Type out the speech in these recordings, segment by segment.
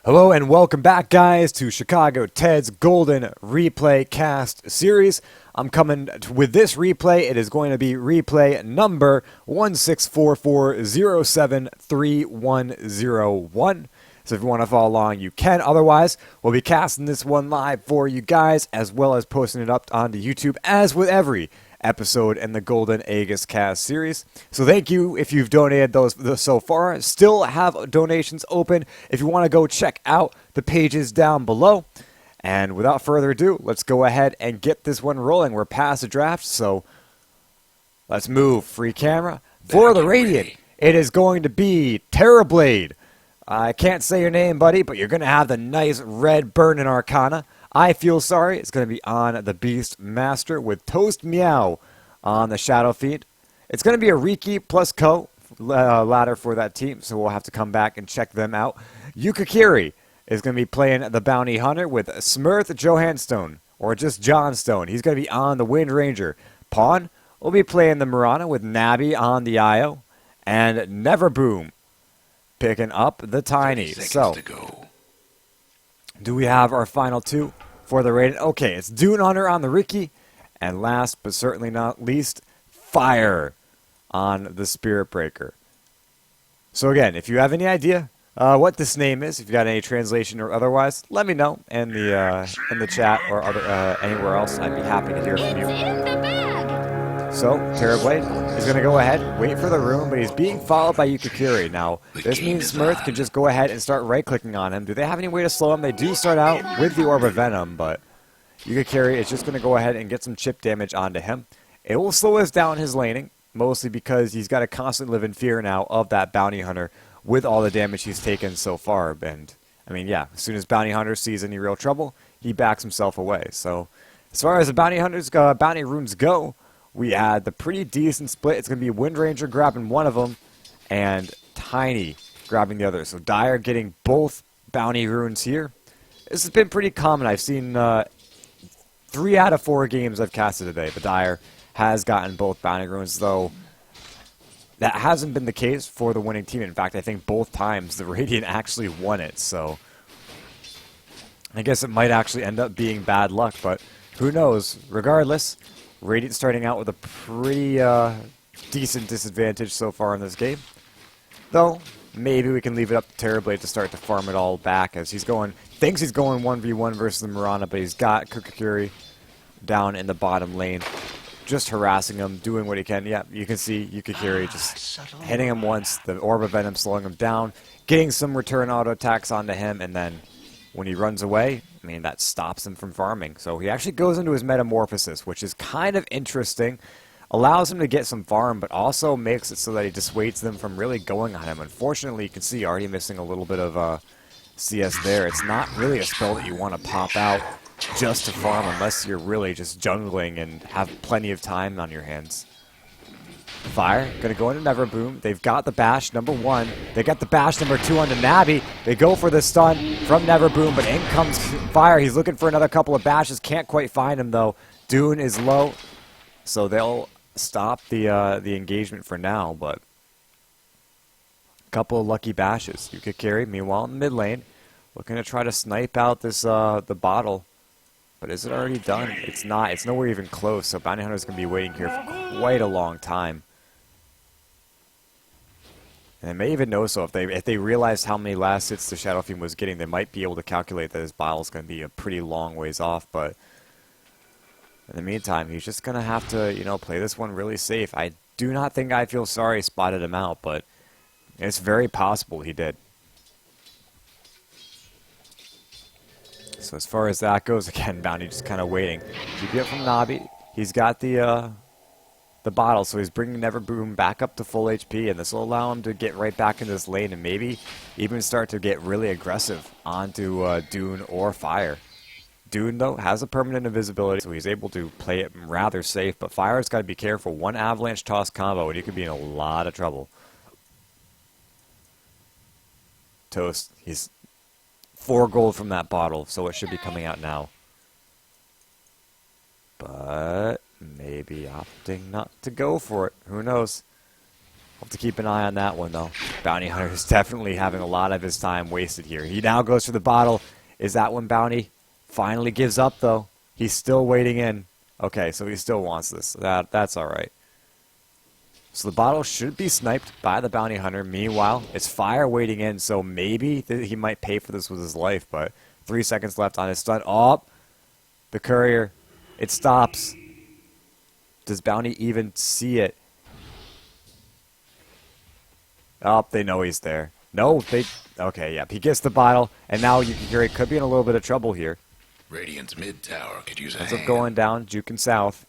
Hello and welcome back, guys, to Chicago Ted's Golden Replay Cast Series. I'm coming with this replay. It is going to be replay number 1644073101. So if you want to follow along, you can. Otherwise, we'll be casting this one live for you guys, as well as posting it up onto YouTube, as with every episode in the Golden Aegis Cast series. So thank you if you've donated those so far. Still have donations open if you want to go check out the pages down below. And without further ado, let's go ahead and get this one rolling. We're past the draft, so let's move. Free camera. For the Radiant, it is going to be Terrorblade. I can't say your name, buddy, but you're going to have the nice red burning Arcana. I Feel Sorry is going to be on the Beast Master with Toast Meow on the Shadow Feed. It's going to be a Riki plus Co ladder for that team, so we'll have to come back and check them out. Yukikiri is going to be playing the Bounty Hunter with Smurth Johanstone, or just Johnstone. He's going to be on the Wind Ranger. Pawn will be playing the Murana with Nabi on the Io, and Neverboom picking up the Tiny. So, do we have our final two for the rating? Okay, it's Dune Hunter on the Riki, and last but certainly not least, Fire on the Spirit Breaker. So again, if you have any idea what this name is, if you got any translation or otherwise, let me know in the chat or anywhere else. I'd be happy to hear from you. So, Terrorblade is going to go ahead, wait for the rune, but he's being followed by Yukikiri. Now, this means Smurth can just go ahead and start right-clicking on him. Do they have any way to slow him? They do start out with the Orb of Venom, but Yukikiri is just going to go ahead and get some chip damage onto him. It will slow us down his laning, mostly because he's got to constantly live in fear now of that Bounty Hunter with all the damage he's taken so far. And, I mean, yeah, as soon as Bounty Hunter sees any real trouble, he backs himself away. So, as far as the Bounty runes go, we had the pretty decent split. It's going to be Wind Ranger grabbing one of them and Tiny grabbing the other. So Dire getting both bounty runes here. This has been pretty common. I've seen 3 out of 4 games I've casted today. But Dire has gotten both bounty runes, though that hasn't been the case for the winning team. In fact, I think both times the Radiant actually won it. So I guess it might actually end up being bad luck, but who knows? Regardless, Radiant starting out with a pretty decent disadvantage so far in this game. Though, maybe we can leave it up to Terrorblade to start to farm it all back as thinks he's going 1v1 versus the Murana, but he's got Kukikiri down in the bottom lane, just harassing him, doing what he can. Yeah, you can see Yukikiri just hitting him once, the Orb of Venom slowing him down, getting some return auto attacks onto him, and then when he runs away, I mean, that stops him from farming. So he actually goes into his Metamorphosis, which is kind of interesting. Allows him to get some farm, but also makes it so that he dissuades them from really going on him. Unfortunately, you can see already missing a little bit of CS there. It's not really a spell that you want to pop out just to farm unless you're really just jungling and have plenty of time on your hands. Fire, going to go into Neverboom. They've got the bash, number 1. They got the bash, number 2 onto Nabi. They go for the stun from Neverboom, but in comes Fire. He's looking for another couple of bashes. Can't quite find him, though. Dune is low, so they'll stop the engagement for now, but a couple of lucky bashes. Yukikiri, meanwhile, in the mid lane, looking to try to snipe out this the bottle. But is it already done? It's not. It's nowhere even close, so Bounty Hunter's going to be waiting here for quite a long time. And they may even know so. If they realized how many last hits the Shadow Fiend was getting, they might be able to calculate that his bottle's going to be a pretty long ways off. But in the meantime, he's just going to have to, play this one really safe. I do not think I Feel Sorry spotted him out, but it's very possible he did. So as far as that goes, again, Bounty just kind of waiting. Keep it from Nabi. He's got the bottle, so he's bringing Neverboom back up to full HP, and this will allow him to get right back into this lane and maybe even start to get really aggressive onto Dune or Fire. Dune, though, has a permanent invisibility, so he's able to play it rather safe, but Fire's got to be careful. One Avalanche Toss combo, and he could be in a lot of trouble. Toast, he's 4 gold from that bottle, so it should be coming out now. But maybe opting not to go for it. Who knows? Have to keep an eye on that one, though. Bounty Hunter is definitely having a lot of his time wasted here. He now goes for the bottle. Is that one Bounty? Finally gives up, though. He's still waiting in. Okay, so he still wants this. That's all right. So the bottle should be sniped by the Bounty Hunter. Meanwhile, it's Fire waiting in, so maybe he might pay for this with his life, but 3 seconds left on his stun. Oh, the courier. It stops. Does Bounty even see it? Oh, they know he's there. No, they... Okay, yeah, he gets the bottle, and now Yukigiri could be in a little bit of trouble here. Radiant's mid tower could use a Ends up hand. going down, juking south.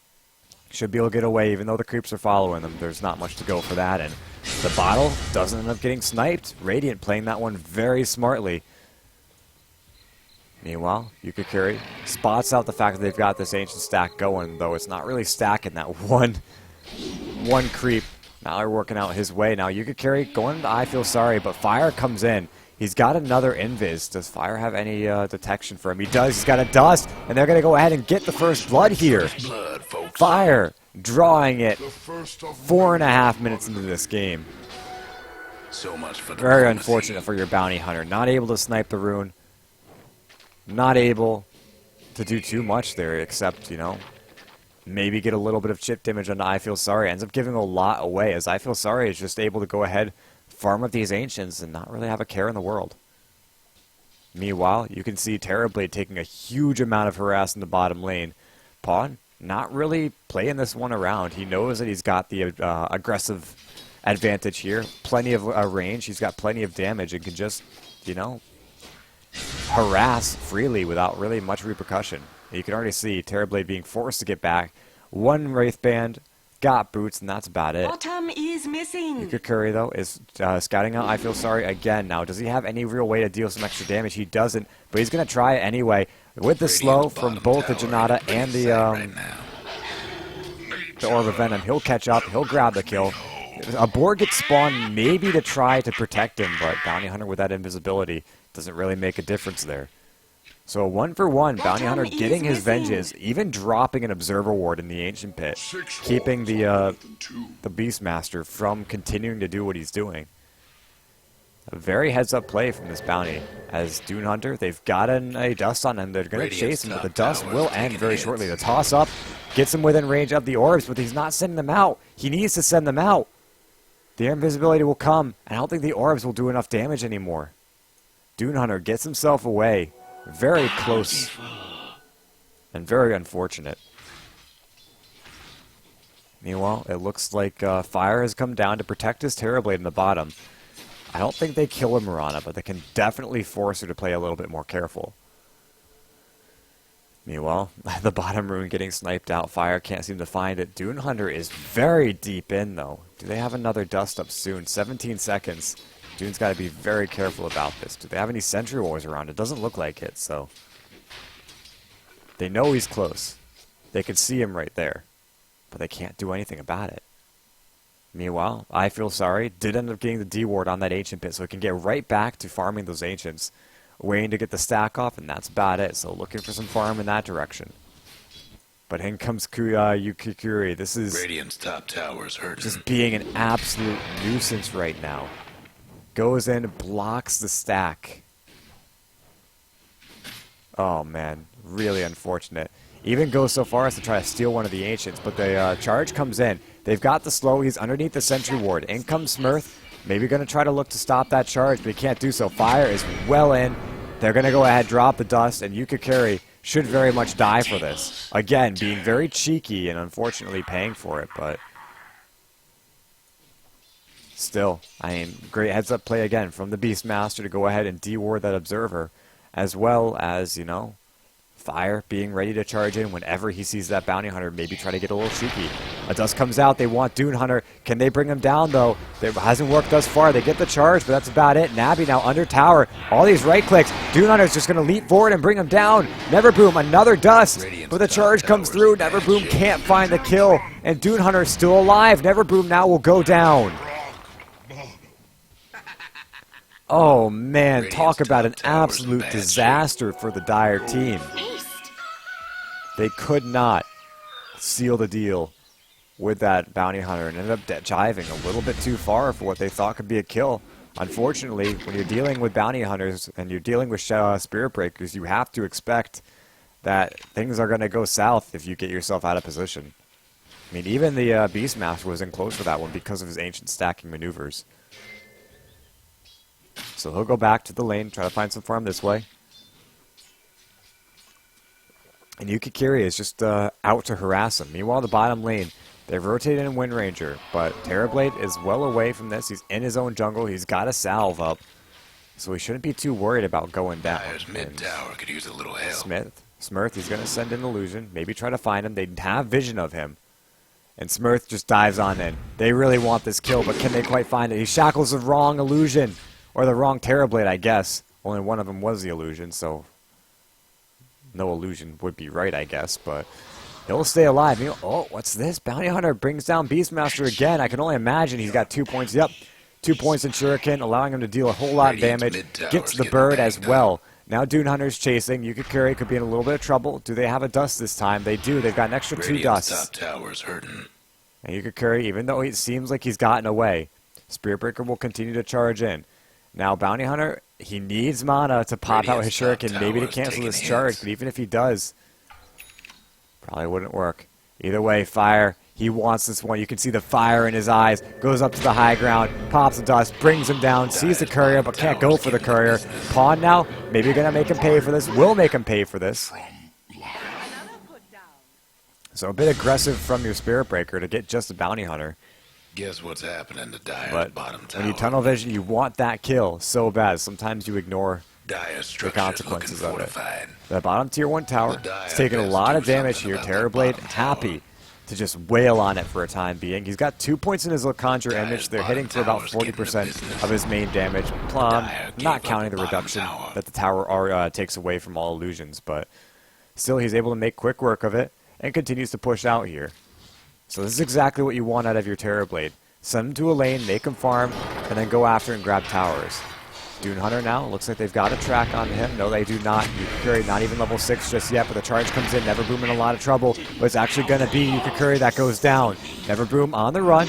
Should be able to get away, even though the creeps are following them. There's not much to go for that, and the bottle doesn't end up getting sniped. Radiant playing that one very smartly. Meanwhile, Yukigiri spots out the fact that they've got this ancient stack going, though it's not really stacking that one creep. Now they're working out his way. Now Yukigiri going to I Feel Sorry, but Fire comes in. He's got another invis. Does Fire have any detection for him? He does. He's got a dust, and they're going to go ahead and get the first blood here. Fire drawing it 4.5 minutes into this game. So much for the Very diplomacy. unfortunate for your Bounty Hunter. Not able to snipe the rune. Not able to do too much there, except, you know, maybe get a little bit of chip damage on I Feel Sorry. Ends up giving a lot away, as I Feel Sorry is just able to go ahead, farm up these Ancients, and not really have a care in the world. Meanwhile, you can see Terrorblade taking a huge amount of harass in the bottom lane. Pawn, not really playing this one around. He knows that he's got the aggressive advantage here. Plenty of range. He's got plenty of damage and can just, you know, harass freely without really much repercussion. You can already see Terrorblade being forced to get back. One Wraith Band, got boots, and that's about it. Bottom is missing. Yukigiri, though, is scouting out I Feel Sorry again now. Does he have any real way to deal some extra damage? He doesn't, but he's going to try it anyway. With the slow from both the Janata and the Orb of Venom, he'll catch up, he'll grab the kill. A board gets spawned maybe to try to protect him, but Bounty Hunter with that invisibility doesn't really make a difference there. So 1-for-1, Bounty Hunter getting his vengeance, even dropping an Observer Ward in the Ancient Pit, keeping the Beastmaster from continuing to do what he's doing. A very heads-up play from this Bounty. As Dune Hunter, they've got a dust on him. They're going to chase him, but the dust will end very shortly. The toss-up gets him within range of the orbs, but he's not sending them out. He needs to send them out. The invisibility will come, and I don't think the orbs will do enough damage anymore. Dune Hunter gets himself away. Very close. And very unfortunate. Meanwhile, it looks like Fire has come down to protect his Terrorblade in the bottom. I don't think they kill him, Mirana, but they can definitely force her to play a little bit more careful. Meanwhile, the bottom rune getting sniped out. Fire can't seem to find it. Dune Hunter is very deep in, though. Do they have another dust up soon? 17 seconds. Dune's got to be very careful about this. Do they have any Sentry Wars around? It doesn't look like it, so... They know he's close. They can see him right there. But they can't do anything about it. Meanwhile, I Feel Sorry did end up getting the D-Ward on that Ancient Pit, so he can get right back to farming those Ancients. Waiting to get the stack off, and that's about it. So looking for some farm in that direction. But in comes Yukigiri. This is Radiant's top tower's hurting. just being an absolute nuisance right now. Goes in, blocks the stack. Oh man, really unfortunate. Even goes so far as to try to steal one of the Ancients, but the charge comes in. They've got the slow, he's underneath the Sentry Ward. In comes Smurf, maybe going to try to look to stop that charge, but he can't do so. Fire is well in. They're going to go ahead, drop the dust, and Yukigiri should very much die for this. Again, being very cheeky and unfortunately paying for it, but... Still, I mean, great heads-up play again from the Beastmaster to go ahead and de-ward that Observer, as well as, you know, Fire being ready to charge in whenever he sees that Bounty Hunter, maybe try to get a little cheeky. A dust comes out, they want Dune Hunter. Can they bring him down, though? It hasn't worked thus far. They get the charge, but that's about it. Nabi now under tower. All these right clicks. Dune Hunter's just going to leap forward and bring him down. Neverboom, another dust. But the charge comes through. Neverboom can't find the kill, and Dune Hunter's still alive. Neverboom now will go down. Oh, man, talk about an absolute disaster for the Dire team. They could not seal the deal with that bounty hunter and ended up jiving a little bit too far for what they thought could be a kill. Unfortunately, when you're dealing with bounty hunters and you're dealing with spirit breakers, you have to expect that things are going to go south if you get yourself out of position. I mean, even the Beastmaster was in close for that one because of his ancient stacking maneuvers. So he'll go back to the lane, try to find some farm this way. And Yukikiri is just out to harass him. Meanwhile, the bottom lane, they've rotated in Wind Ranger, but Terrorblade is well away from this. He's in his own jungle. He's got a salve up, so he shouldn't be too worried about going down. Dyer's mid tower could use a little help. Smurth, he's going to send an illusion, maybe try to find him. They have vision of him. And Smurth just dives on in. They really want this kill, but can they quite find it? He shackles the wrong illusion, or the wrong Terrorblade, I guess. Only one of them was the illusion, so no illusion would be right, I guess, but he'll stay alive. Oh, what's this? Bounty Hunter brings down Beastmaster again. I can only imagine he's got 2 points. Yep, 2 points in Shuriken, allowing him to deal a whole lot of damage. Gets the bird as well. Now Dune Hunter's chasing. Yukikiri could be in a little bit of trouble. Do they have a dust this time? They do. They've got an extra 2 dusts. Top tower's hurting. And Yukikiri, even though it seems like he's gotten away, Spirit Breaker will continue to charge in. Now Bounty Hunter, he needs mana to pop out his Shuriken, maybe to cancel this charge, but even if he does, probably wouldn't work. Either way, Fire, he wants this one. You can see the fire in his eyes. Goes up to the high ground, pops the dust, brings him down, sees the courier, but can't go for the courier. Pawn now, maybe you're going to make him pay for this. Will make him pay for this. So a bit aggressive from your Spirit Breaker to get just a Bounty Hunter. Guess what's happening to Dyer's But bottom tower? when you tunnel vision, you want that kill so bad. Sometimes you ignore Dyer's the structure's consequences looking of it. fortified. The bottom tier 1 tower Dire is taking a has lot to of do damage something here. about that Terrorblade bottom happy tower. to just wail on it for a time being. He's got 2 points in his Conjure Dire's image. They're bottom hitting for about tower's getting the 40% business. of his main damage. Plum, Dire gave not up counting the the bottom reduction tower. that the tower takes away from all illusions, but still he's able to make quick work of it and continues to push out here. So this is exactly what you want out of your Terrorblade. Send him to a lane, make him farm, and then go after and grab towers. Dune Hunter now, looks like they've got a track on him. No, they do not. Yukikiri, not even level 6 just yet, but the charge comes in. Neverboom in a lot of trouble, but it's actually going to be Yukikiri that goes down. Neverboom on the run.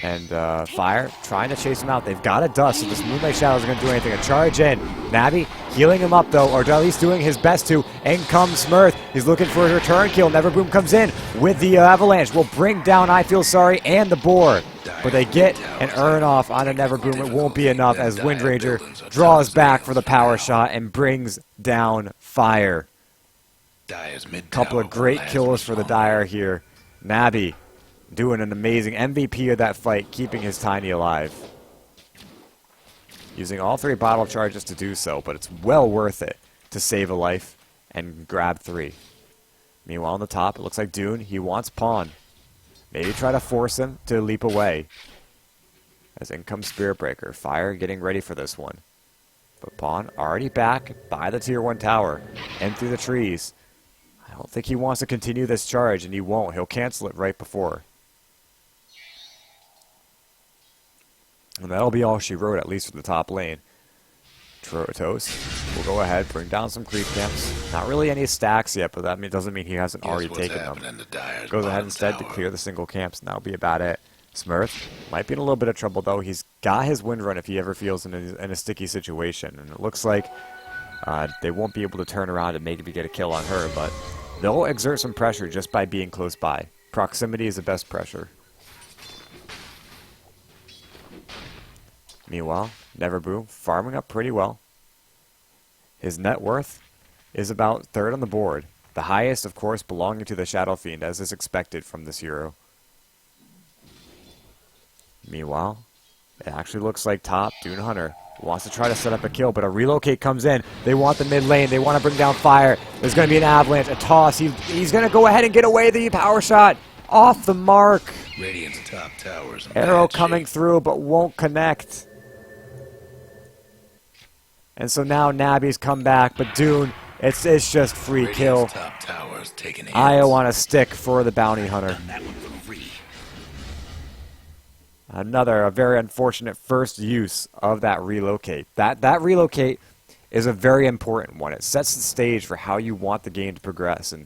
And Fire trying to chase him out. They've got a dust, so this Moonlight Shadow isn't going to do anything. A charge in. Navi healing him up, though, or at least doing his best to. In comes Smurth. He's looking for a return kill. Neverboom comes in with the Avalanche. Will bring down I Feel Sorry and the boar. But they get an earn off on a Neverboom. It won't be enough as Wind Ranger draws back for the power shot and brings down Fire. Dyer's mid Couple of great kills for the Dire here. Nabi doing an amazing MVP of that fight, keeping his Tiny alive. Using all 3 bottle charges to do so, but it's well worth it to save a life and grab 3. Meanwhile, on the top, it looks like Dune, he wants Pawn. Maybe try to force him to leap away. As in comes Spirit Breaker. Fire getting ready for this one. But Pawn already back by the tier 1 tower and through the trees. I don't think he wants to continue this charge, and he won't. He'll cancel it right before. And that'll be all she wrote, at least for the top lane. Toast will go ahead, bring down some creep camps. Not really any stacks yet, but that doesn't mean he hasn't already taken them. Goes ahead instead to clear the single camps, and that'll be about it. Smurf might be in a little bit of trouble, though. He's got his wind run if he ever feels in a sticky situation. And it looks like they won't be able to turn around and maybe get a kill on her, but they'll exert some pressure just by being close by. Proximity is the best pressure. Meanwhile, Neverboom farming up pretty well. His net worth is about 3rd on the board. The highest, of course, belonging to the Shadow Fiend, as is expected from this hero. Meanwhile, it actually looks like top Dune Hunter wants to try to set up a kill, but a relocate comes in. They want the mid lane. They want to bring down Fire. There's going to be an avalanche, a toss. He's going to go ahead and get away the power shot off the mark. Radiant's top towers in Arrow bad coming shape. through, but won't connect. And so now Nabi's come back, but Dune, it's just free Radiant's kill. top towers taking hits. Io on a stick for the bounty hunter. Done that one for free. A very unfortunate first use of that relocate. That relocate is a very important one. It sets the stage for how you want the game to progress. And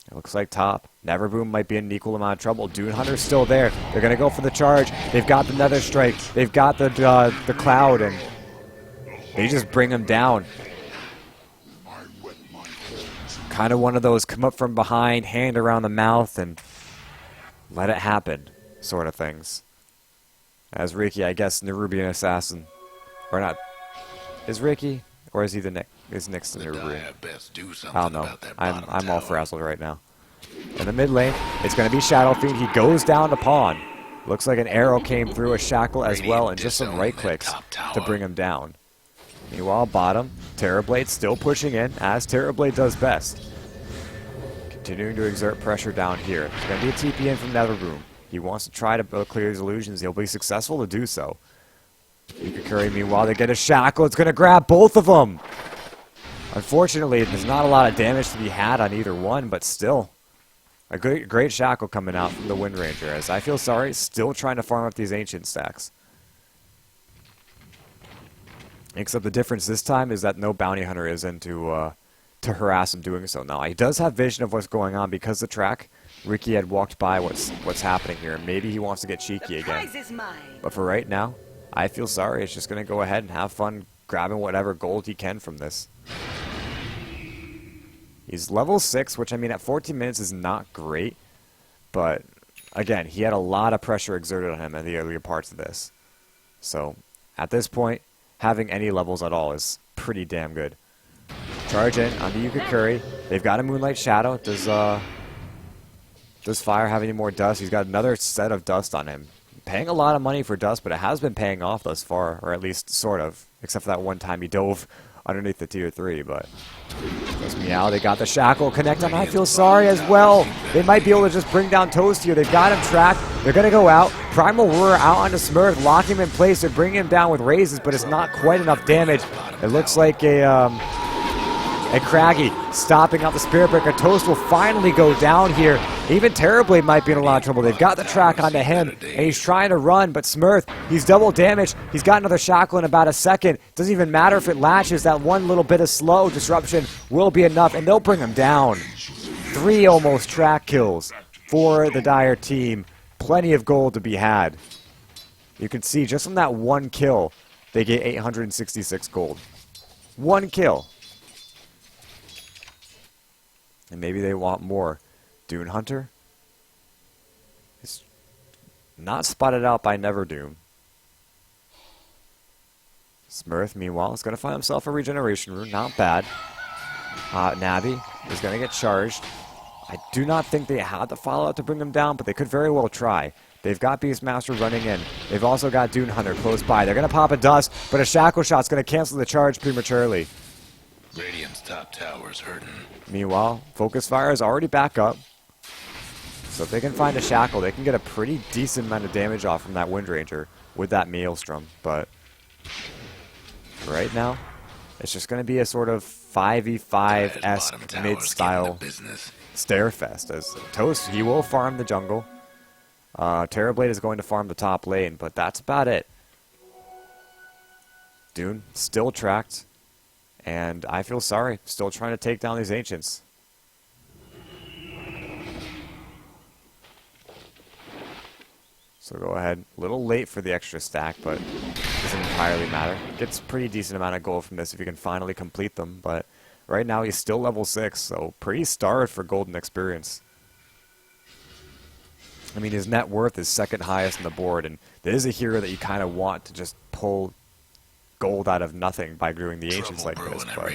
It looks like top. Neverboom might be in an equal amount of trouble. Dune Hunter's still there. They're going to go for the charge. They've got the Nether Strike. They've got the Cloud, and they just bring him down. Kind of one of those come up from behind, hand around the mouth, and let it happen sort of things. As Ricky, I guess, Nerubian Assassin. Or not. Is Ricky? Or is he the Nick? Is Nick's the Nerubian? I don't know. I'm all frazzled right now. In the mid lane, it's going to be Shadow Fiend. He goes down to pawn. Looks like an arrow came through, a shackle as well, and just some right clicks to bring him down. Meanwhile, bottom, Terrorblade still pushing in, as Terrorblade does best. Continuing to exert pressure down here. There's going to be a TP in from Neverboom. He wants to try to clear his illusions. He'll be successful to do so. Yukikuri, meanwhile, they get a shackle. It's going to grab both of them. Unfortunately, there's not a lot of damage to be had on either one, but still. A great shackle coming out from the Wind Ranger, as I feel sorry, still trying to farm up these ancient stacks. Except the difference this time is that no bounty hunter is in to harass him doing so. Now, he does have vision of what's going on because the track, Ricky had walked by what's happening here, and maybe he wants to get cheeky again. But for right now, I feel sorry. It's just going to go ahead and have fun grabbing whatever gold he can from this. He's level 6, which, I mean, at 14 minutes is not great. But, again, he had a lot of pressure exerted on him in the earlier parts of this. So, at this point, having any levels at all is pretty damn good. Charge in on the Yukikuri. They've got a Moonlight Shadow. Does Fire have any more dust? He's got another set of dust on him. Paying a lot of money for dust, but it has been paying off thus far, or at least sort of, except for that one time he dove underneath the tier 3, but just Meow, they got the shackle connect on. I feel sorry as well. They might be able to just bring down Toast here. They've got him tracked. They're going to go out. Primal Roar out onto Smurf, lock him in place. They're bringing him down with raises, but it's not quite enough damage. It looks like a Craggy stopping out the Spirit Breaker. Toast will finally go down here. Even Terrorblade might be in a lot of trouble. They've got the track onto him, and he's trying to run, but Smurf, he's double damaged. He's got another shackle in about a second. Doesn't even matter if it latches. That one little bit of slow disruption will be enough, and they'll bring him down. 3 almost track kills for the Dire team. Plenty of gold to be had. You can see just from that one kill, they get 866 gold. One kill. And maybe they want more. Dune Hunter is not spotted out by Neverdoom. Smurf, meanwhile, is going to find himself a regeneration rune. Not bad. Navi is going to get charged. I do not think they had the follow-up to bring him down, but they could very well try. They've got Beastmaster running in. They've also got Dune Hunter close by. They're going to pop a dust, but a Shackle Shot's going to cancel the charge prematurely. Radiant's top tower's hurting. Meanwhile, Focus Fire is already back up. So if they can find a Shackle, they can get a pretty decent amount of damage off from that Wind Ranger with that Maelstrom. But right now, it's just going to be a sort of 5v5-esque mid-style Stairfest. As Toast, he will farm the jungle. Terrorblade is going to farm the top lane, but that's about it. Dune still tracked. And I feel sorry. Still trying to take down these Ancients. So go ahead. A little late for the extra stack, but doesn't entirely matter. Gets a pretty decent amount of gold from this if you can finally complete them. But right now he's still level 6, so pretty starved for golden experience. I mean, his net worth is second highest on the board, and there is a hero that you kind of want to just pull gold out of nothing by doing the Ancients like this, but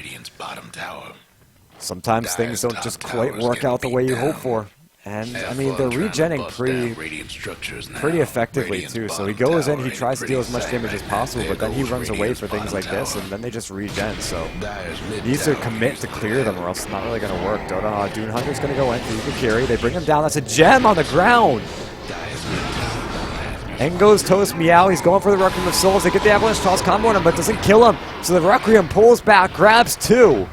sometimes things don't just quite work out the way you hope for. And, I mean, they're regenning pretty effectively, too. So he goes in, he tries to deal as much damage as possible, but then he runs away for things like this, and then they just regen. So he needs to commit to clear them, or else it's not really going to work. Dune Hunter's going to go in for Yukikuri. They bring him down. That's a gem on the ground! In goes Toast Meow. He's going for the Requiem of Souls. They get the Avalanche Toss combo on him, but doesn't kill him. So the Requiem pulls back, grabs 2.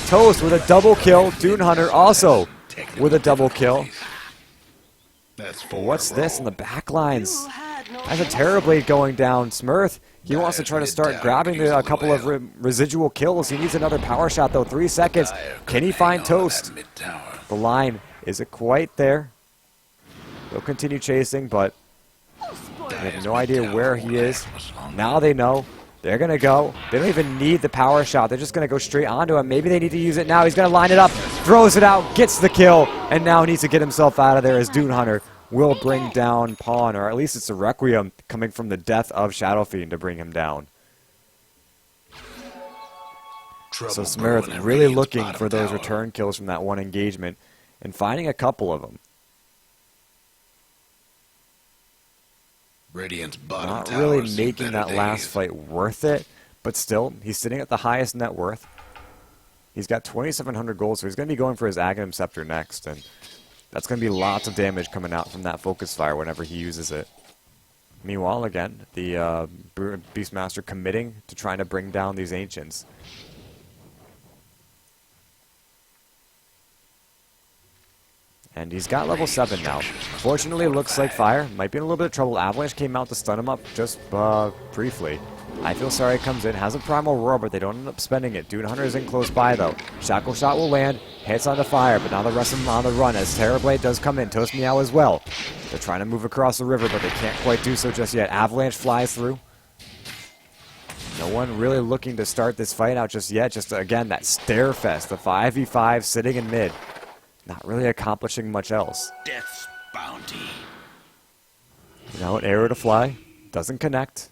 Toast with a double kill. Dune Hunter also with a double kill. What's this in the back lines? That's a Terrorblade going down. Smurf, he wants to try to start grabbing a couple of residual kills. He needs another power shot, though. 3 seconds. Can he find Toast? The line Is it quite there? They'll continue chasing, but they have no idea where he is. Now they know. They're going to go. They don't even need the power shot. They're just going to go straight onto him. Maybe they need to use it now. He's going to line it up, throws it out, gets the kill, and now needs to get himself out of there as Dune Hunter will bring down Pawn, or at least it's a Requiem coming from the death of Shadow Fiend to bring him down. So Smurf really looking for those return kills from that one engagement and finding a couple of them. Radiant's bottom Not tower really making that last fight worth it, but still, he's sitting at the highest net worth. He's got 2,700 gold, so he's going to be going for his Aghanim Scepter next, and that's going to be lots of damage coming out from that Focus Fire whenever he uses it. Meanwhile, again, the Beastmaster committing to trying to bring down these Ancients. And he's got level 7 now. Fortunately, it looks like Fire might be in a little bit of trouble. Avalanche came out to stun him up just briefly. I Feel Sorry comes in, has a Primal Roar, but they don't end up spending it. Dune Hunter is in close by, though. Shackle Shot will land, hits onto Fire, but now the rest of them on the run as Terrorblade does come in. Toast Meow as well. They're trying to move across the river, but they can't quite do so just yet. Avalanche flies through. No one really looking to start this fight out just yet. Just, again, that Stare Fest, the 5v5 sitting in mid. Not really accomplishing much else. Death's bounty. You know, an arrow to fly. Doesn't connect.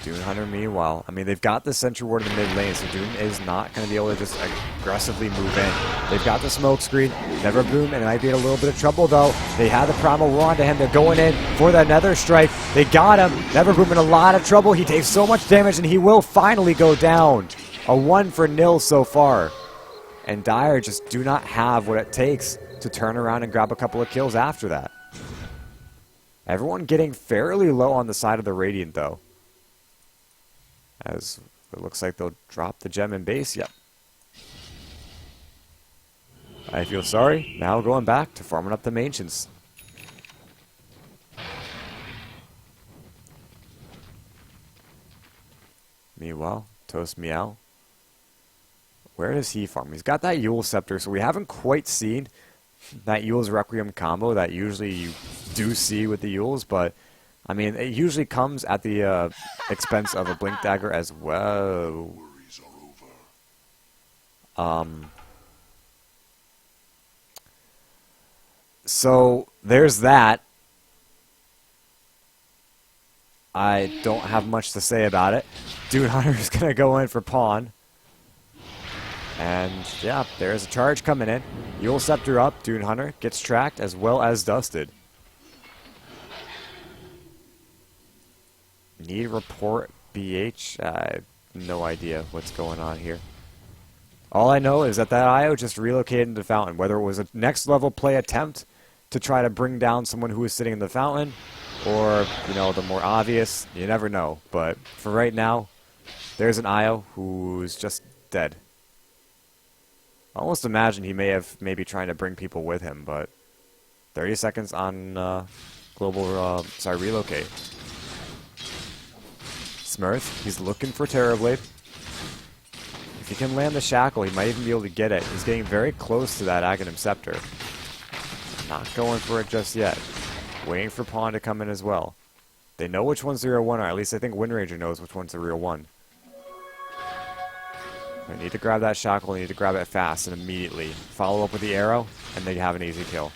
Dune Hunter, meanwhile, I mean, they've got the Sentry Ward in the mid lane, so Dune is not going to be able to just aggressively move in. They've got the smoke screen. Never Boom, and it might be in a little bit of trouble, though. They had the Primal Roar onto him. They're going in for that Nether Strike. They got him. Never Boom in a lot of trouble. He takes so much damage, and he will finally go down. A 1-0 so far. And Dire just do not have what it takes to turn around and grab a couple of kills after that. Everyone getting fairly low on the side of the Radiant, though. As it looks like they'll drop the gem in base. Yep. I Feel Sorry. Now going back to farming up the Ancients. Meanwhile, Toast Meow. Where does he farm? He's got that Yule Scepter, so we haven't quite seen that Yule's Requiem combo that usually you do see with the Yules, but I mean, it usually comes at the expense of a Blink Dagger as well. So there's that. I don't have much to say about it. Dune Hunter is going to go in for Pawn. And yeah, there's a charge coming in. Yule Scepter up. Dune Hunter gets tracked as well as dusted. Need report BH. I have no idea what's going on here. All I know is that IO just relocated into Fountain. Whether it was a next level play attempt to try to bring down someone who was sitting in the Fountain, or, you know, the more obvious, you never know. But for right now, there's an IO who's just dead. I almost imagine he may have maybe trying to bring people with him, but 30 seconds on relocate. Smurf, he's looking for Terrorblade. If he can land the Shackle, he might even be able to get it. He's getting very close to that Aghanim Scepter. Not going for it just yet. Waiting for Pawn to come in as well. They know which one's the real one, or at least I think Windranger knows which one's the real one. They need to grab that Shackle, they need to grab it fast and immediately. Follow up with the arrow, and they have an easy kill.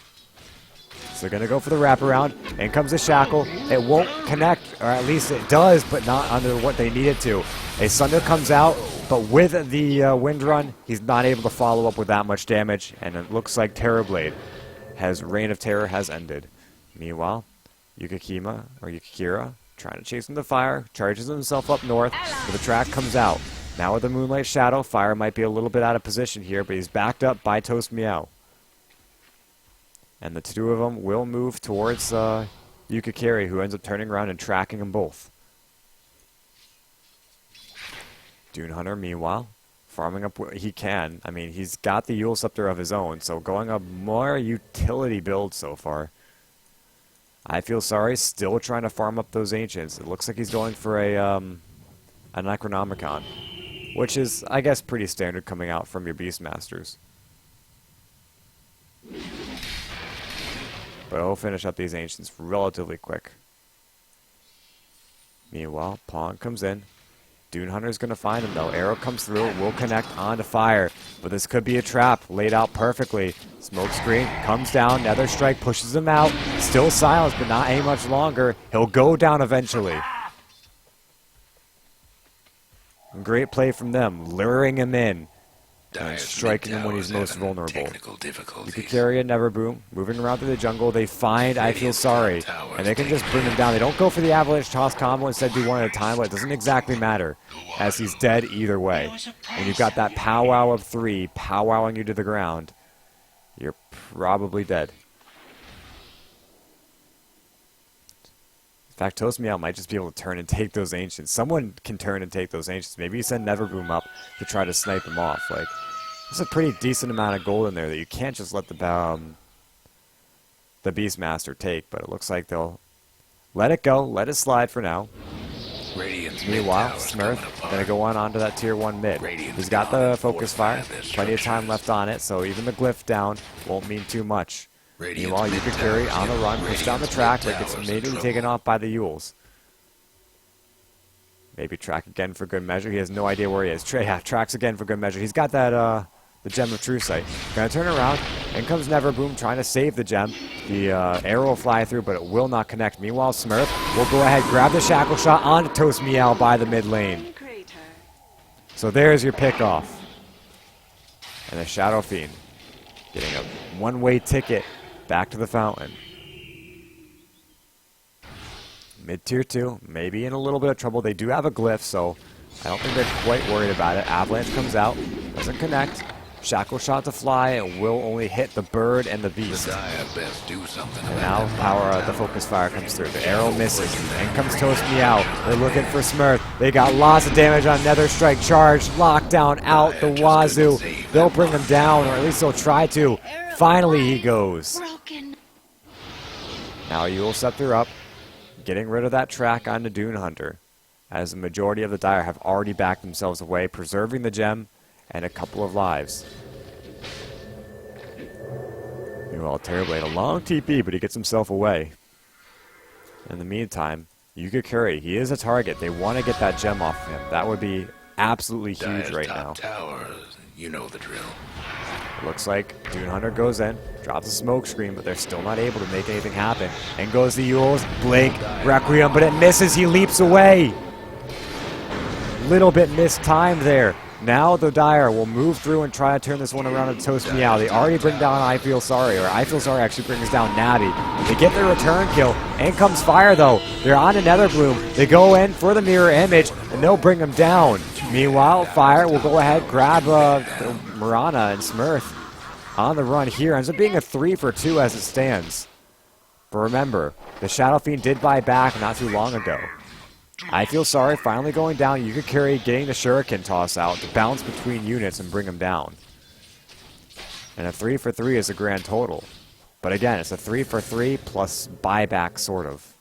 So they're going to go for the wraparound. In comes the Shackle. It won't connect, or at least it does, but not under what they need it to. A Sunder comes out, but with the Wind Run, he's not able to follow up with that much damage, and it looks like Terrorblade Reign of Terror has ended. Meanwhile, Yukikira, trying to chase him to Fire, charges himself up north, but the track comes out. Now with the Moonlight Shadow, Fire might be a little bit out of position here, but he's backed up by Toast Meow. And the two of them will move towards Yukikiri, who ends up turning around and tracking them both. Dune Hunter, meanwhile, farming up what he can. I mean, he's got the Yule Scepter of his own, so going a more utility build so far. I Feel Sorry, still trying to farm up those Ancients. It looks like he's going for an Necronomicon, which is, I guess, pretty standard coming out from your Beastmasters. But he'll finish up these Ancients relatively quick. Meanwhile, Pawn comes in. Dune Hunter's going to find him, though. Arrow comes through, will connect onto fire. But this could be a trap, laid out perfectly. Smoke screen comes down, Nether Strike pushes him out. Still silence, but not any much longer. He'll go down eventually. Great play from them, luring him in. And striking him when he's most vulnerable. You could carry a Neverboom, moving around through the jungle. They find I Feel Sorry, and they can just bring him down. They don't go for the Avalanche Toss combo, instead do one at a time, but it doesn't exactly matter, as he's dead either way. When you've got that powwow of 3 powwowing you to the ground, you're probably dead. In fact, Toast Me Out might just be able to turn and take those Ancients. Someone can turn and take those Ancients. Maybe you send Neverboom up to try to snipe him off. Like, there's a pretty decent amount of gold in there that you can't just let the Beastmaster take. But it looks like they'll let it go, let it slide for now. Meanwhile, Smurf gonna go onto that tier 1 mid. He's got the focus fire, plenty of time left on it, so even the glyph down won't mean too much. Meanwhile, you could carry on the run, push down the track, but gets maybe taken off by the Yules. Maybe track again for good measure. He has no idea where he is. Tracks again for good measure. He's got that the Gem of True Sight. Gonna turn around. In comes Neverboom trying to save the gem. The arrow will fly through, but it will not connect. Meanwhile, Smurf will go ahead, grab the Shackle Shot onto Toast Meow by the mid lane. So there's your pick off. And the Shadow Fiend getting a one-way ticket back to the fountain. Mid tier 2, maybe in a little bit of trouble. They do have a glyph, so I don't think they're quite worried about it. Avalanche comes out, doesn't connect. Shackle Shot to fly, it will only hit the bird and the beast. And now the focus fire comes through. The arrow misses. In comes Toast Me Out. They're looking for Smurf. They got lots of damage on Nether Strike. Charge, lockdown out the wazoo. They'll bring him down, or at least they'll try to. Finally he goes. Now Yule Scepter up, getting rid of that track on the Dune Hunter, as the majority of the Dire have already backed themselves away, preserving the gem and a couple of lives. Meanwhile, Terrorblade, a long TP, but he gets himself away. In the meantime, Yuka Curry, he is a target. They want to get that gem off of him. That would be absolutely huge right now. You know the drill. It looks like Dune Hunter goes in, drops a smoke screen, but they're still not able to make anything happen. In goes the Yules, Blink, Requiem, but it misses. He leaps away. Little bit mistimed there. Now the Dire will move through and try to turn this one around and Toast Meow. They already bring down I Feel Sorry, or I Feel Sorry actually brings down Navi. They get their return kill. In comes Fire, though. They're on to Netherbloom. They go in for the mirror image, and they'll bring him down. Meanwhile, Fire will go ahead, grab Mirana and Smurf on the run here. Ends up being a 3 for 2 as it stands. But remember, the Shadow Fiend did buy back not too long ago. I Feel Sorry finally going down. You could carry getting the Shuriken toss out to bounce between units and bring them down. And a 3 for 3 is a grand total. But again, it's a 3 for 3 plus buyback, sort of.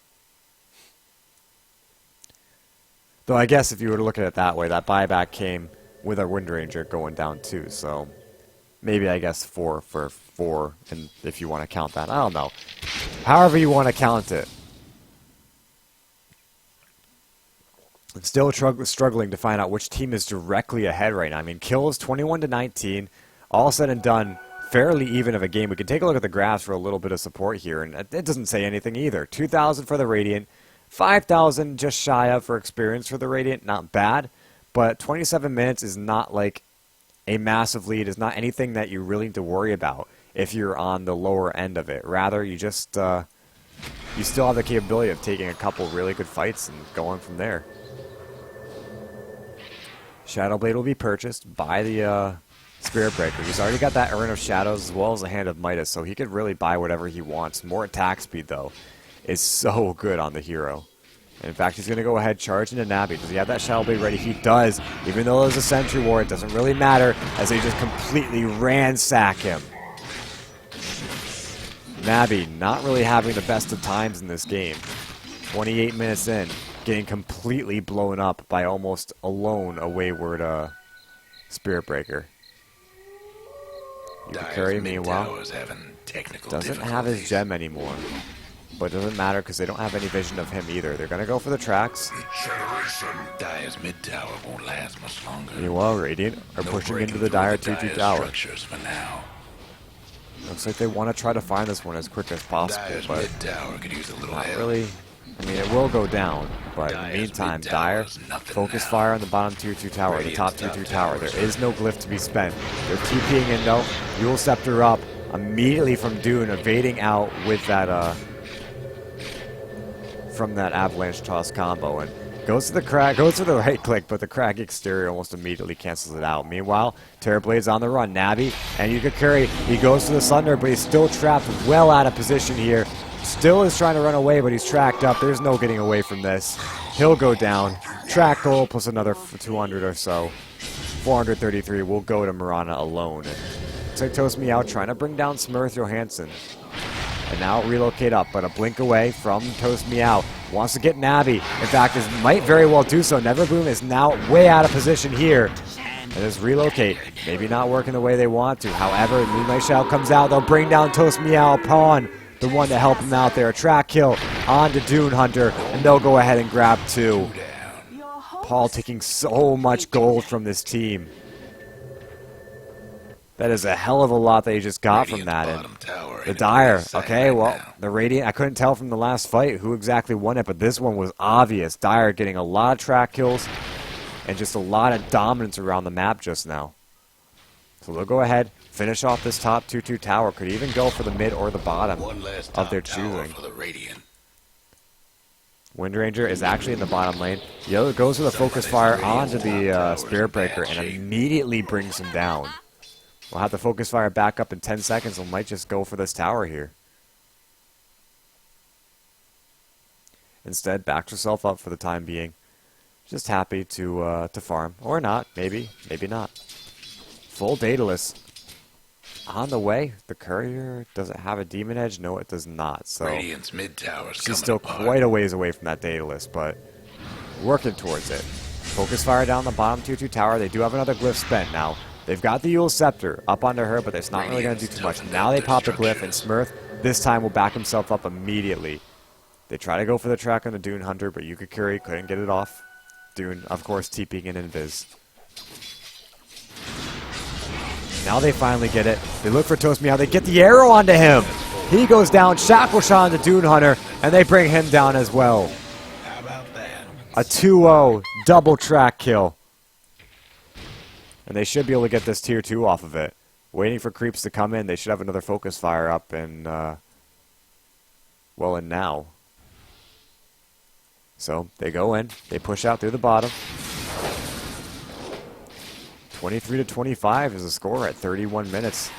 Though I guess if you were to look at it that way, that buyback came with our Wind Ranger going down too. So maybe I guess 4 for 4, and if you want to count that. I don't know. However you want to count it. I'm still struggling to find out which team is directly ahead right now. I mean, kills 21-19, all said and done, fairly even of a game. We can take a look at the graphs for a little bit of support here, and it doesn't say anything either. 2,000 for the Radiant, 5,000 just shy of for experience for the Radiant. Not bad, but 27 minutes is not like a massive lead. It's not anything that you really need to worry about if you're on the lower end of it. Rather, you just you still have the capability of taking a couple really good fights and going from there. Shadowblade will be purchased by the Spirit Breaker. He's already got that Urn of Shadows as well as a Hand of Midas, so he could really buy whatever he wants. More attack speed, though, is so good on the hero. And in fact, he's going to go ahead, charge into Nabi. Does he have that Shadowblade ready? He does. Even though there's a Sentry War, it doesn't really matter, as they just completely ransack him. Nabi not really having the best of times in this game. 28 minutes in, getting completely blown up by almost alone a wayward Spirit Breaker. You can carry, meanwhile, technical Doesn't have his difficulties. gem anymore. But it doesn't matter because they don't have any vision of him either. They're going to go for the tracks. Dire's mid tower won't last much longer. Meanwhile, Radiant are No pushing breaking into the through Dire 2-2 tower. structures for now. Looks like they want to try to find this one as quick as possible, Dire's but mid tower could use a little not help. really. I mean, it will go down, but in the Dire's meantime, mid Dire, tower's nothing focus now. fire on the bottom tier 2 tower, the top tier 2 tower. There is no glyph to be spent. They're TPing in though. Yule Scepter up immediately from Dune, evading out with that, from that Avalanche Toss combo, and goes to the crack, goes to the right click, but the crack exterior almost immediately cancels it out. Meanwhile, Terrorblade's on the run. Navi and Yukikuri, he goes to the Sunder, but he's still trapped well out of position here. Still is trying to run away, but he's tracked up. There's no getting away from this. He'll go down. Track goal plus another 200 or so. 433 will go to Mirana alone. Looks like Toast Me out, trying to bring down Smurth Johansson. And now relocate up, but a blink away from Toast Me out. Wants to get Navi. In fact, might very well do so. Neverboom is now way out of position here. And just relocate. Maybe not working the way they want to. However, Moonlight Shell comes out. They'll bring down Toast Meow Pawn, the one to help him out there. Track kill on to Dune Hunter, and they'll go ahead and grab 2. Paul taking so much gold from this team. That is a hell of a lot that he just got from that. And the Dire, okay, well, the Radiant, I couldn't tell from the last fight who exactly won it, but this one was obvious. Dire getting a lot of track kills and just a lot of dominance around the map just now. So they'll go ahead, finish off this top 2-2 tower. Could even go for the mid or the bottom of their choosing. Windranger is actually in the bottom lane. Yellow goes with a focus fire onto the Spirit Breaker and immediately brings him down. We'll have the focus fire back up in 10 seconds and might just go for this tower here. Instead, backs herself up for the time being. Just happy to farm. Or not. Maybe. Maybe not. Full Daedalus on the way. The Courier, does it have a Demon Edge? No, it does not. So she's still quite a ways away from that Daedalus, but working towards it. Focus fire down the bottom 2-2 tower. They do have another glyph spent now. They've got the Yule Scepter up onto her, but it's not really going to do too much. Now they pop the glyph, and Smurth this time will back himself up immediately. They try to go for the track on the Dune Hunter, but Yukikuri couldn't get it off. Dune, of course, TPing in Invis. Now they finally get it. They look for Toast Meow. They get the arrow onto him. He goes down. Shackle Shot on the Dune Hunter, and they bring him down as well. A 2-0 double track kill. And they should be able to get this tier 2 off of it. Waiting for creeps to come in. They should have another focus fire up and, well, and now. So they go in. They push out through the bottom. 23-25 is the score at 31 minutes.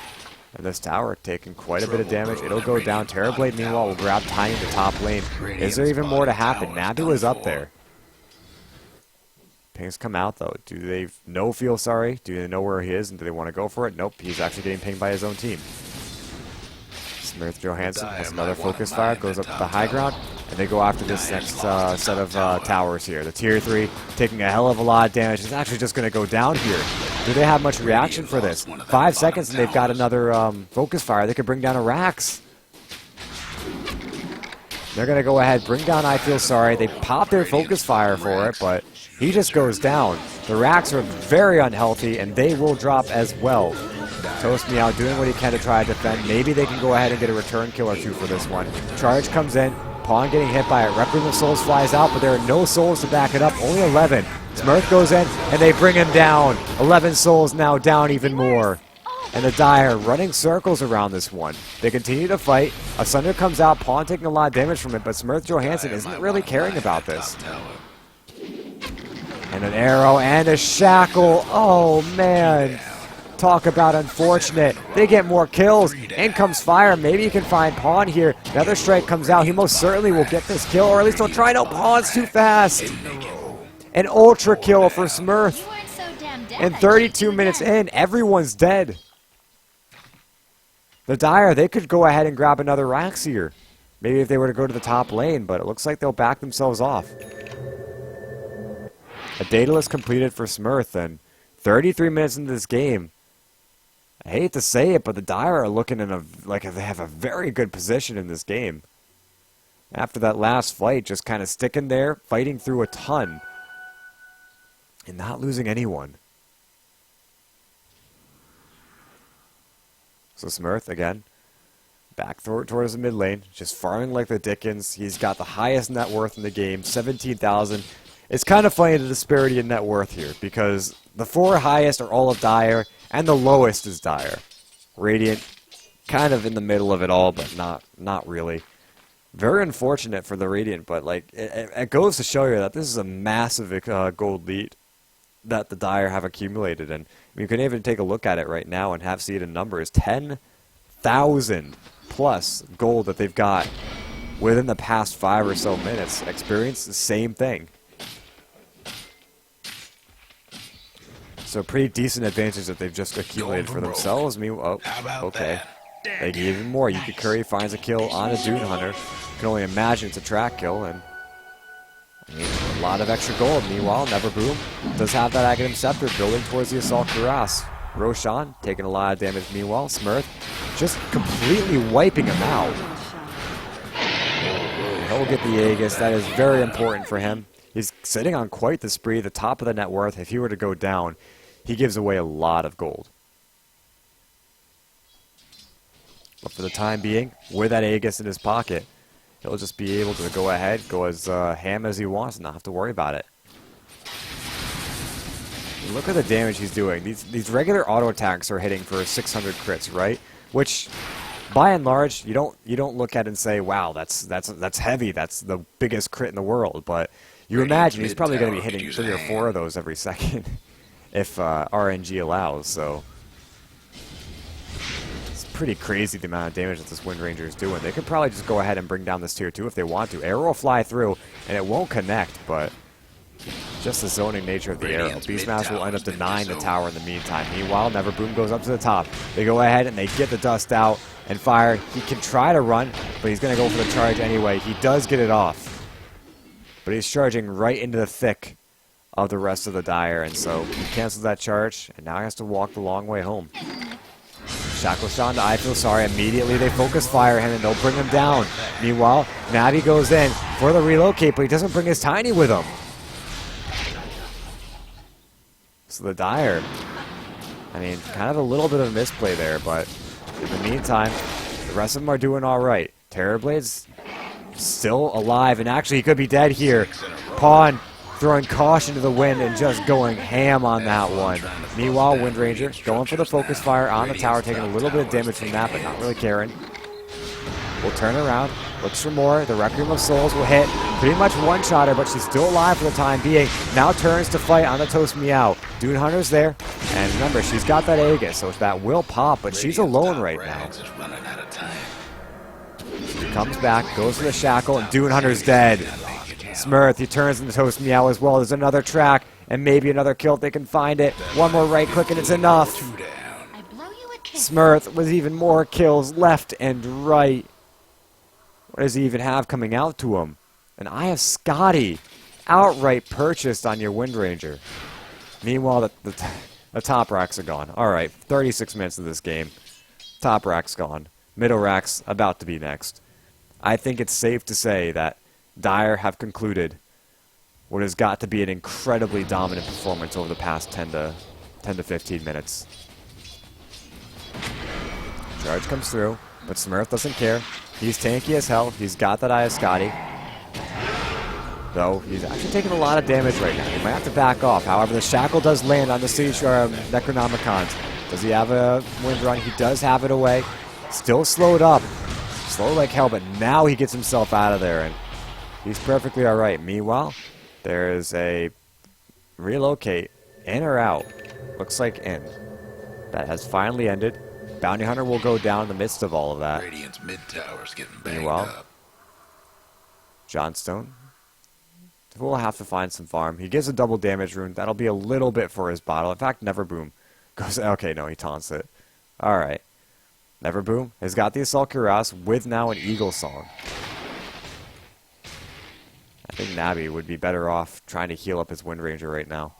And this tower taking quite a bit of damage. It'll go down. Terrorblade, meanwhile, will grab Tiny in the top lane. Is there even more to happen? Navi was up there. Pings come out, though. Do they feel sorry? Do they know where he is, and do they want to go for it? Nope, he's actually getting pinged by his own team. Smurth Johansson has another focus fire, goes up to the high ground, and they go after this next set of towers here. The tier 3 taking a hell of a lot of damage. It's actually just going to go down here. Do they have much reaction for this? 5 seconds, and they've got another focus fire. They could bring down a Rax. They're going to go ahead, bring down I Feel Sorry. They pop their focus fire for it, but he just goes down. The Rax are very unhealthy, and they will drop as well. Toast Meow doing what he can to try to defend. Maybe they can go ahead and get a return kill or 2 for this one. Charge comes in. Pawn getting hit by it. Requiem of Souls flies out, but there are no souls to back it up. Only 11. Smurf goes in, and they bring him down. 11 souls now down even more. And the Dire running circles around this one. They continue to fight. A Sunder comes out. Pawn taking a lot of damage from it, but Smurf Johansson isn't really caring about this. And an arrow and a shackle. Oh, man. Talk about unfortunate. They get more kills. In comes fire. Maybe you can find Pawn here. Another strike comes out. He most certainly will get this kill, or at least he'll try. No, Pawn's too fast. An ultra kill for Smurf. And 32 minutes in, everyone's dead. The Dire, they could go ahead and grab another Rax here. Maybe if they were to go to the top lane, but it looks like they'll back themselves off. A Daedalus completed for Smurf, and 33 minutes into this game, I hate to say it, but the Dire are looking in a like they have a very good position in this game. After that last fight, just kind of sticking there, fighting through a ton, and not losing anyone. So Smurf, again, back towards the mid lane, just farming like the Dickens. He's got the highest net worth in the game, 17,000. It's kind of funny the disparity in net worth here, because the 4 highest are all of Dire, and the lowest is Dire. Radiant, kind of in the middle of it all, but not really. Very unfortunate for the Radiant, but like it goes to show you that this is a massive gold lead that the Dire have accumulated, and you can even take a look at it right now and see it in numbers. 10,000 plus gold that they've got within the past 5 or so minutes. Experience the same thing. So pretty decent advantage that they've just accumulated for themselves. Oh, okay. They get even more. Yuki Curry finds a kill on a Dune Hunter. You can only imagine it's a track kill, and I mean, a lot of extra gold. Meanwhile, Neverboom does have that Aghanim Scepter building towards the Assault Cuirass. Roshan taking a lot of damage. Meanwhile, Smurf just completely wiping him out. He'll get the Aegis. That is very important for him. He's sitting on quite the spree, the top of the net worth. If he were to go down, he gives away a lot of gold. But for the time being, with that Aegis in his pocket, he'll just be able to go ahead, go as ham as he wants, and not have to worry about it. Look at the damage he's doing. These regular auto attacks are hitting for 600 crits, right? Which, by and large, you don't look at it and say, "Wow, that's heavy. That's the biggest crit in the world." But you imagine he's probably going to be hitting 3 or 4 of those every second, if RNG allows. So it's pretty crazy the amount of damage that this Wind Ranger is doing. They could probably just go ahead and bring down this tier 2 if they want to. Arrow will fly through, and it won't connect, but just the zoning nature of the arrow. Beastmaster will end up denying the tower in the meantime. Meanwhile, Neverboom goes up to the top. They go ahead and they get the dust out and fire. He can try to run, but he's going to go for the charge anyway. He does get it off, but he's charging right into the thick of the rest of the Dire, and so he cancels that charge, and now he has to walk the long way home. Shackle Sean to I feel sorry. Immediately they focus fire him, and they'll bring him down. Meanwhile, Navi goes in for the relocate, but he doesn't bring his Tiny with him. So the Dire, I mean, kind of a little bit of a misplay there, but in the meantime, the rest of them are doing all right. Terrorblade's still alive, and actually he could be dead here. Pawn throwing caution to the wind and just going ham on that one. Meanwhile, Wind Ranger going for the focus fire on the tower, taking a little bit of damage from that, but not really caring. Will turn around, looks for more. The Requiem of Souls will hit. Pretty much one-shotter, but she's still alive for the time being. Now turns to fight on the Toast Meow. Dune Hunter's there. And remember, she's got that Aegis, so that will pop, but she's alone right now. She comes back, goes for the Shackle, and Dune Hunter's dead. Smurf, he turns into Toast Meow as well. There's another track, and maybe another kill if they can find it. One more right click, and it's enough. Smurf with even more kills left and right. What does he even have coming out to him? An Eye of Scotty outright purchased on your Wind Ranger. Meanwhile, the top racks are gone. Alright, 36 minutes of this game. Top rack's gone. Middle rack's about to be next. I think it's safe to say that Dire have concluded what has got to be an incredibly dominant performance over the past 10 to 15 minutes. Charge comes through, but Smurf doesn't care. He's tanky as hell. He's got that Eye of Scotty. Though, he's actually taking a lot of damage right now. He might have to back off. However, the Shackle does land on the Siege Necronomicons. Does he have a wind run? He does have it away. Still slowed up. Slow like hell, but now he gets himself out of there, and he's perfectly alright. Meanwhile, there is a relocate. In or out? Looks like in. That has finally ended. Bounty Hunter will go down in the midst of all of that. Radiant's mid tower's getting banged Meanwhile, up. Johnstone will have to find some farm. He gives a double damage rune. That'll be a little bit for his bottle. In fact, Neverboom goes... Okay, no, he taunts it. Alright. Neverboom has got the Assault Cuirass with now an Eagle Song. I think Navi would be better off trying to heal up his Wind Ranger right now.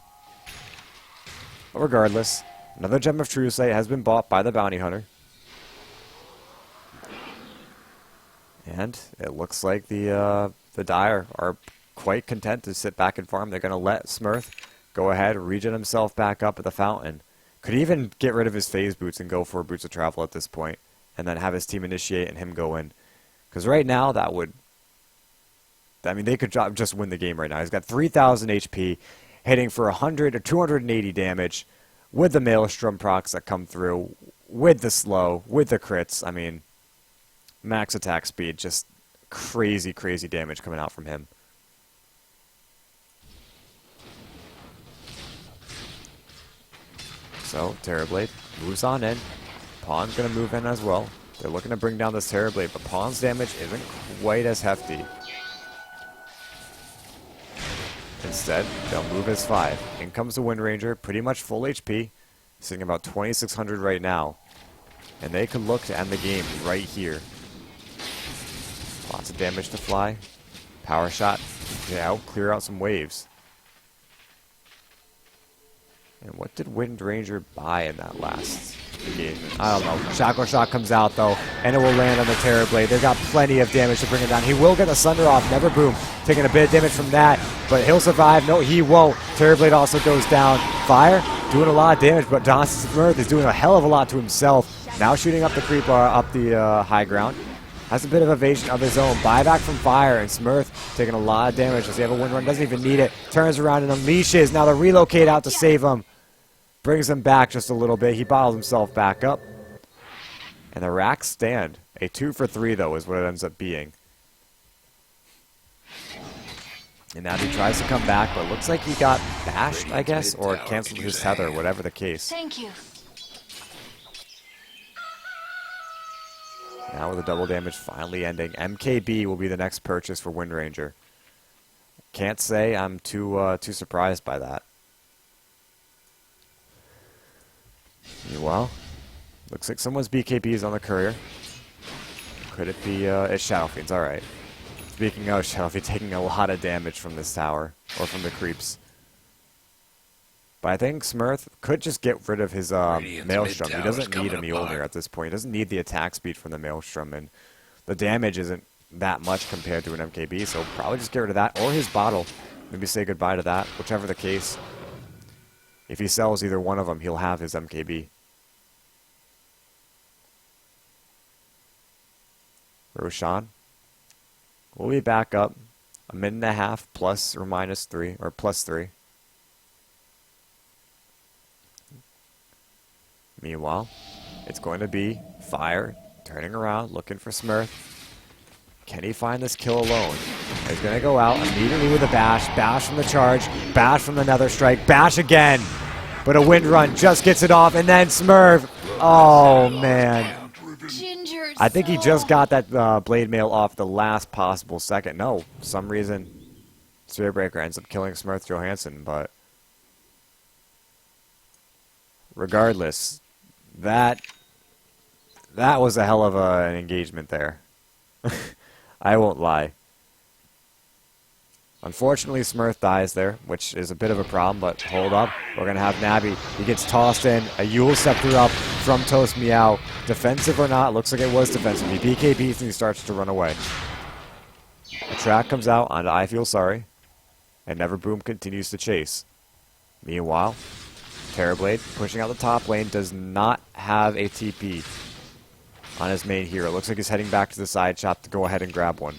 But regardless, Another Gem of True Sight has been bought by the Bounty Hunter. And it looks like the Dire are quite content to sit back and farm. They're going to let Smurf go ahead, regen himself back up at the fountain. Could even get rid of his phase boots and go for Boots of Travel at this point, and then have his team initiate and him go in. Because right now, that would... I mean, they could just win the game right now. He's got 3,000 HP, hitting for 100 or 280 damage, with the Maelstrom procs that come through, with the slow, with the crits. I mean, max attack speed, just crazy, crazy damage coming out from him. So, Terrorblade moves on in. Pawn's going to move in as well. They're looking to bring down this Terrorblade, but Pawn's damage isn't quite as hefty. Instead, they'll move as 5. In comes the Wind Ranger, pretty much full HP, sitting about 2,600 right now. And they could look to end the game right here. Lots of damage to fly. Power shot. Yeah, clear out some waves. And what did Wind Ranger buy in that last engagement? I don't know. Shackle Shot comes out, though, and it will land on the Terrorblade. They've got plenty of damage to bring it down. He will get the Sunder off. Never Boom taking a bit of damage from that, but he'll survive. No, he won't. Terrorblade also goes down. Fire doing a lot of damage, but Johnson Smurf is doing a hell of a lot to himself. Now shooting up the creep up the high ground. Has a bit of evasion of his own. Buyback from Fire, and Smurf taking a lot of damage. Does he have a wind run? Doesn't even need it. Turns around and unleashes. Now the relocate out to save him. Brings him back just a little bit. He bottles himself back up. And the racks stand. A 2 for 3, though, is what it ends up being. And now he tries to come back, but looks like he got bashed, I guess, or canceled his tether, whatever the case. Thank you. Now with the double damage finally ending, MKB will be the next purchase for Wind Ranger. Can't say I'm too surprised by that. Meanwhile, looks like someone's BKB is on the courier. Could it be, it's Shadow Fiends, alright. Speaking of Shadow Fiend, taking a lot of damage from this tower, or from the creeps. But I think Smurf could just get rid of his Maelstrom. He doesn't need a Mjolnir at this point. He doesn't need the attack speed from the Maelstrom, and the damage isn't that much compared to an MKB, so probably just get rid of that, or his bottle. Maybe say goodbye to that, whichever the case. If he sells either one of them, he'll have his MKB. Roshan will be back up a minute and a half plus or minus 3, or plus 3. Meanwhile, it's going to be Fire turning around, looking for Smurf. Can he find this kill alone? He's going to go out immediately with a bash. Bash from the charge. Bash from the Nether Strike. Bash again. But a Wind Run just gets it off. And then Smurf. Oh, man. I think he just got that Blade Mail off the last possible second. No, for some reason, Spirit Breaker ends up killing Smurf Johansson. But regardless, that was a hell of an engagement there. I won't lie. Unfortunately, Smurf dies there, which is a bit of a problem, but hold up. We're going to have Navi. He gets tossed in. A Yule Scepter up from Toast Meow. Defensive or not, looks like it was defensive. He BKBs and he starts to run away. A track comes out onto I Feel Sorry, and Never Boom continues to chase. Meanwhile, Terrorblade pushing out the top lane does not have a TP on his main hero. Looks like he's heading back to the side shop to go ahead and grab one.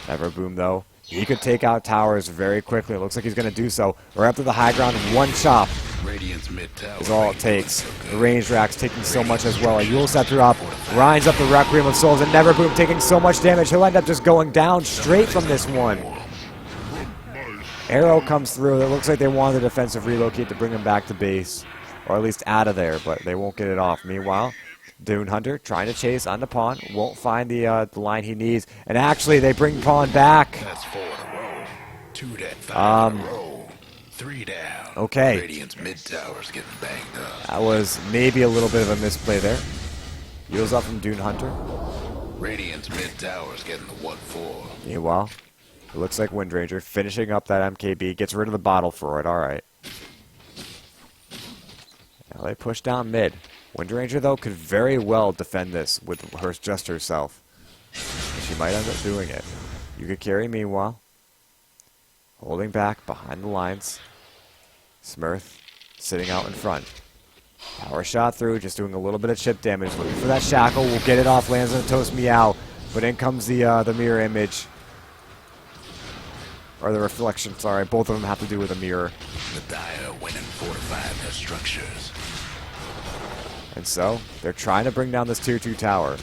Never Boom, though. He could take out towers very quickly. It looks like he's going to do so. We're up to the high ground, and one chop is all it takes. The range rack's taking so much as well. A Yule Scepter up, rinds up the Requiem of Souls, and Never Boom taking so much damage. He'll end up just going down straight from this one. Arrow comes through. It looks like they wanted a defensive relocate to bring him back to base, or at least out of there, but they won't get it off. Meanwhile, Dune Hunter trying to chase on the Pawn. Won't find the line he needs. And actually, they bring Pawn back. That's 4 in a row. 2 dead, 5 in a row. 3 down. Okay. Radiant's mid tower's getting banged up. That was maybe a little bit of a misplay there. Heals up from Dune Hunter. Radiant's mid tower's getting the 1-4. Meanwhile, it looks like Wind Ranger finishing up that MKB. Gets rid of the bottle for it. All right. Now they push down mid. Wind Ranger, though, could very well defend this with her just herself. And she might end up doing it. You could carry, meanwhile. Holding back behind the lines. Smurf sitting out in front. Power shot through, just doing a little bit of chip damage. Looking for that shackle. We'll get it off. Lands on the Toast Meow. But in comes the mirror image. Or the reflection, sorry. Both of them have to do with a mirror. The Dire went and fortified their structures. And so, they're trying to bring down this tier 2 tower.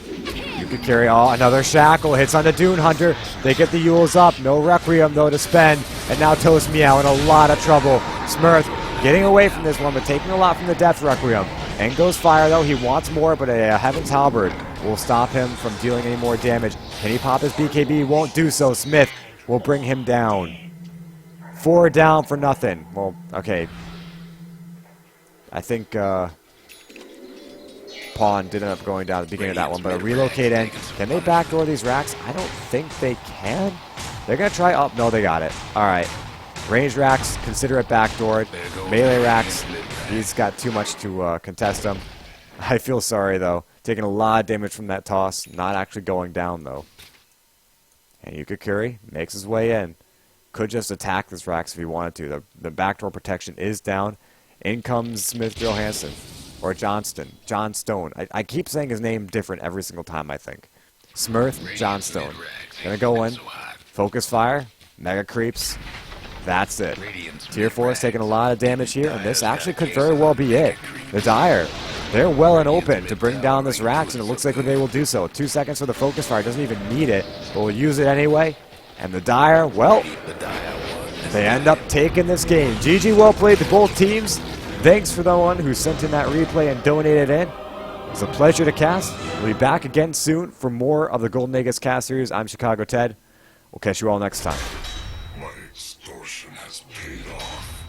You could carry another shackle. Hits on the Dune Hunter. They get the Yules up. No Requiem, though, to spend. And now Toast Meow in a lot of trouble. Smurf getting away from this one, but taking a lot from the Death Requiem. In goes Fire, though. He wants more, but a Heaven's Halberd will stop him from dealing any more damage. Can he pop his BKB? Won't do so. Smith will bring him down. 4 down for nothing. Well, okay. I think Pawn did end up going down at the beginning of that one, but a relocate in. Can they backdoor these racks? I don't think they can. They're going to try up. No, they got it. All right. Range racks, consider it backdoored. Melee racks, he's got too much to contest them. I feel sorry, though. Taking a lot of damage from that toss. Not actually going down, though. And Yukikuri makes his way in. Could just attack this racks if he wanted to. The backdoor protection is down. In comes Smith Johansson. Or Johnston. John Stone. I keep saying his name different every single time, I think. Smurf, Johnstone. Gonna go in. Focus fire. Mega creeps. That's it. Tier 4 is taking a lot of damage here, and this actually could very well be it. The Dire, they're well and open to bring down this Rax, and it looks like they will do so. 2 seconds for the focus fire. Doesn't even need it, but will use it anyway. And the Dire, well, they end up taking this game. GG, well played to both teams. Thanks for the one who sent in that replay and donated in. It's a pleasure to cast. We'll be back again soon for more of the Golden Aegis cast series. I'm Chicago Ted. We'll catch you all next time. My extortion has paid off.